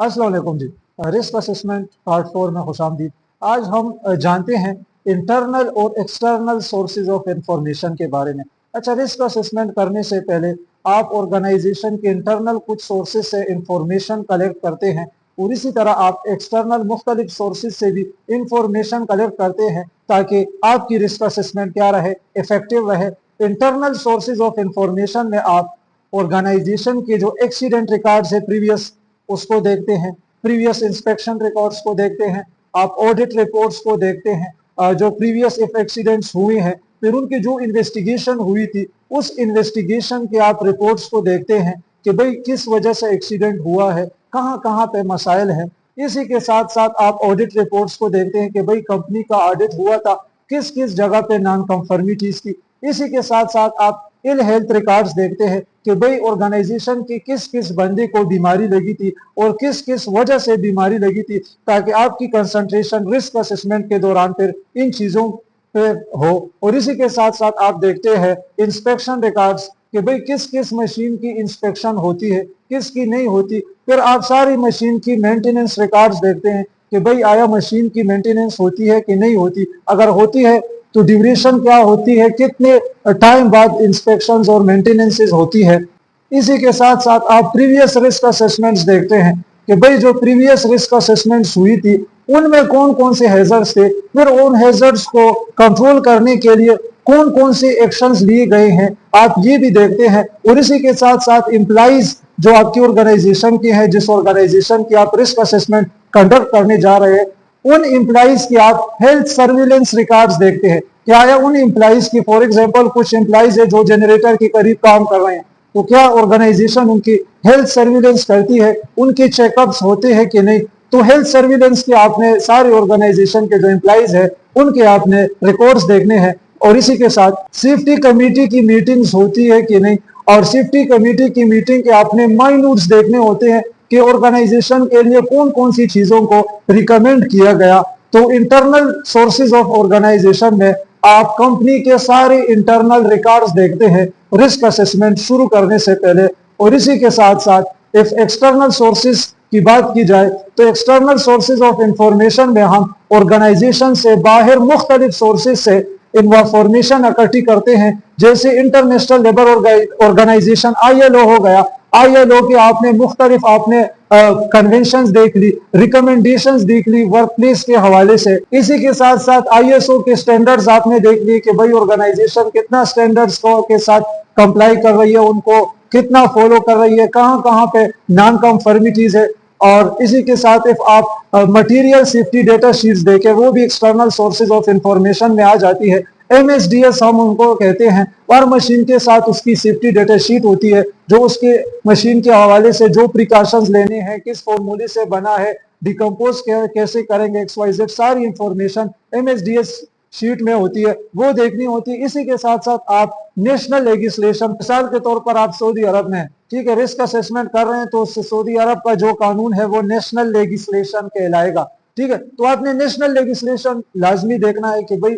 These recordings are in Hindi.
अस्सलाम वालेकुम जी। रिस्क असेसमेंट पार्ट 4 में खुशामदीद। आज हम जानते हैं इंटरनल और एक्सटर्नल सोर्सेज ऑफ इंफॉर्मेशन के बारे में। अच्छा, रिस्क असेसमेंट करने से पहले आप ऑर्गेनाइजेशन के इंटरनल कुछ सोर्सेज से इंफॉर्मेशन कलेक्ट करते हैं और इसी तरह आप एक्सटर्नल मुख्तलिफ सोर्सेज से भी इंफॉर्मेशन कलेक्ट करते हैं ताकि आपकी रिस्क असेसमेंट क्या रहे, इफेक्टिव रहे। इंटरनल सोर्सेज ऑफ इंफॉर्मेशन में आप ऑर्गेनाइजेशन के जो एक्सीडेंट रिकॉर्ड्स है प्रीवियस, उसको देखते हैं, प्रीवियस इंस्पेक्शन रिकॉर्ड्स को देखते हैं, आप ऑडिट रिपोर्ट्स को देखते हैं, जो प्रीवियस इफ एक्सीडेंट्स हुए हैं, फिर उनकी जो इन्वेस्टिगेशन हुई थी उस इन्वेस्टिगेशन के आप रिपोर्ट्स को देखते हैं कि भाई किस वजह से एक्सीडेंट हुआ है, कहाँ कहाँ पे मसाइल हैं। इसी के साथ साथ आप ऑडिट रिपोर्ट्स को देखते हैं कि भाई कंपनी का ऑडिट हुआ था, किस किस जगह पे नॉन कंफर्मिटीज थी। इसी के साथ साथ आप इल हेल्थ रिकॉर्ड्स देखते हैं कि भाई ऑर्गेनाइजेशन की किस किस बंदे को बीमारी लगी थी और किस किस वजह से बीमारी लगी थी, ताकि आपकी कंसंट्रेशन रिस्क असेसमेंट के दौरान फिर इन चीजों पे हो। और इसी के साथ साथ आप देखते हैं इंस्पेक्शन रिकॉर्ड्स कि भाई किस किस मशीन की इंस्पेक्शन होती है, किस की नहीं होती। फिर आप सारी मशीन की मेंटेनेंस रिकॉर्ड्स देखते हैं कि भाई आया मशीन की मेंटेनेंस होती है कि नहीं होती, अगर होती है तो ड्यूरेशन क्या होती है, कितने टाइम बाद इंस्पेक्शंस और मेंटेनेंसेस होती है। इसी के साथ साथ आप प्रीवियस रिस्क असेसमेंट्स देखते हैं कि भाई जो प्रीवियस रिस्क असेसमेंट्स हुई थी उनमें कौन कौन से हैजर्ड्स थे, फिर उन हैजर्ड्स को कंट्रोल करने के लिए कौन कौन से एक्शंस लिए गए हैं, आप ये भी देखते हैं। और इसी के साथ साथ एम्प्लॉइज जो आपकी ऑर्गेनाइजेशन की है, जिस ऑर्गेनाइजेशन की आप रिस्क असेसमेंट कंडक्ट करने जा रहे हैं, उन एम्प्लॉइज की आप हेल्थ सर्विलेंस रिकॉर्ड्स देखते हैं। क्या है उन एम्प्लॉइज की, फॉर एग्जांपल कुछ एम्प्लॉइज है जो जनरेटर के करीब काम कर रहे हैं, तो क्या ऑर्गेनाइजेशन उनकी हेल्थ सर्विलेंस करती है, उनके चेकअप्स होते हैं कि नहीं। तो हेल्थ सर्विलेंस के आपने सारे ऑर्गेनाइजेशन के जो एम्प्लॉइज है उनके आपने रिकॉर्ड्स देखने हैं। और इसी के साथ सेफ्टी कमेटी की मीटिंग्स होती है कि नहीं, और सेफ्टी कमेटी की मीटिंग के आपने माइन्यूट्स देखने होते हैं कि ऑर्गेनाइजेशन के लिए कौन कौन सी चीजों को रिकमेंड किया गया। तो इंटरनल सोर्सेज ऑफ ऑर्गेनाइजेशन में आप कंपनी के सारे इंटरनल रिकॉर्ड्स देखते हैं रिस्क असेसमेंट शुरू करने से पहले। और इसी के साथ साथ इफ एक्सटर्नल सोर्सेज की बात की जाए तो एक्सटर्नल सोर्सेज ऑफ इंफॉर्मेशन में हम ऑर्गेनाइजेशन से बाहर मुख्तलिफ सोर्सेज से इंफॉर्मेशन इकट्ठी करते हैं, जैसे इंटरनेशनल लेबर ऑर्गेनाइजेशन ILO हो गया। ILO के आपने मुख्तलिफ आपने कन्वेंशन देख ली, रिकमेंडेशंस देख ली वर्क प्लेस के हवाले से। इसी के साथ साथ ISO के स्टैंडर्ड्स आपने देख लिए कि भाई ऑर्गेनाइजेशन कितना स्टैंडर्ड्स के साथ कंप्लाई कर रही है, उनको कितना फॉलो कर रही है, कहाँ कहाँ पे नॉन कंफर्मिटीज है। और इसी के साथ इफ आप मटेरियल सेफ्टी डेटा शीट्स देखें, वो भी एक्सटर्नल सोर्सेज ऑफ इंफॉर्मेशन में आ जाती है। MSDS हम उनको कहते हैं, और मशीन के साथ उसकी सेफ्टी डेटा शीट होती है जो उसके मशीन के हवाले से जो प्रिकॉशंस लेने हैं, किस फॉर्मूले से बना है, डिकम्पोज कैसे करेंगे, XYZ सारी इंफॉर्मेशन MSDS शीट में होती है, वो देखनी होती है। इसी के साथ साथ आप नेशनल लेजिस्लेशन, मिसाल के तौर पर आप सऊदी अरब में, ठीक है, रिस्क असेसमेंट कर रहे हैं तो सऊदी अरब का जो कानून है वो नेशनल लेजिस्लेशन कहलाएगा। ठीक है, तो आपने नेशनल लेजिस्लेशन लाजमी देखना है कि भाई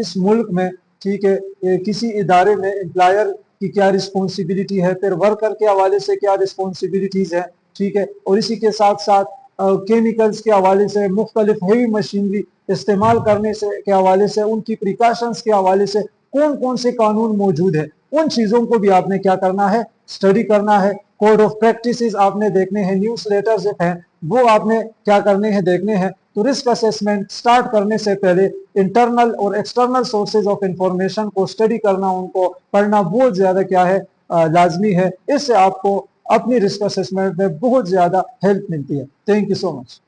इस मुल्क में, ठीक है, किसी इदारे में एम्प्लॉयर की क्या रिस्पॉन्सिबिलिटी है, फिर वर्कर के हवाले से क्या रिस्पॉन्सिबिलिटीज है। ठीक है, और इसी के साथ साथ केमिकल्स के हवाले से, मुख्तलिफ हेवी मशीनरी इस्तेमाल करने से के हवाले से, उनकी प्रिकॉशंस के हवाले से कौन कौन से कानून मौजूद है, उन चीजों को भी आपने क्या करना है, स्टडी करना है। कोड ऑफ प्रैक्टिसेस आपने देखने हैं, न्यूज लेटर्स हैं वो आपने क्या करने हैं, देखने हैं। तो रिस्क असेसमेंट स्टार्ट करने से पहले इंटरनल और एक्सटर्नल सोर्सेज ऑफ इंफॉर्मेशन को स्टडी करना, उनको पढ़ना बहुत ज्यादा क्या है, लाजमी है। इससे आपको अपनी रिस्क असेसमेंट में बहुत ज्यादा हेल्प मिलती है। Thank you so much.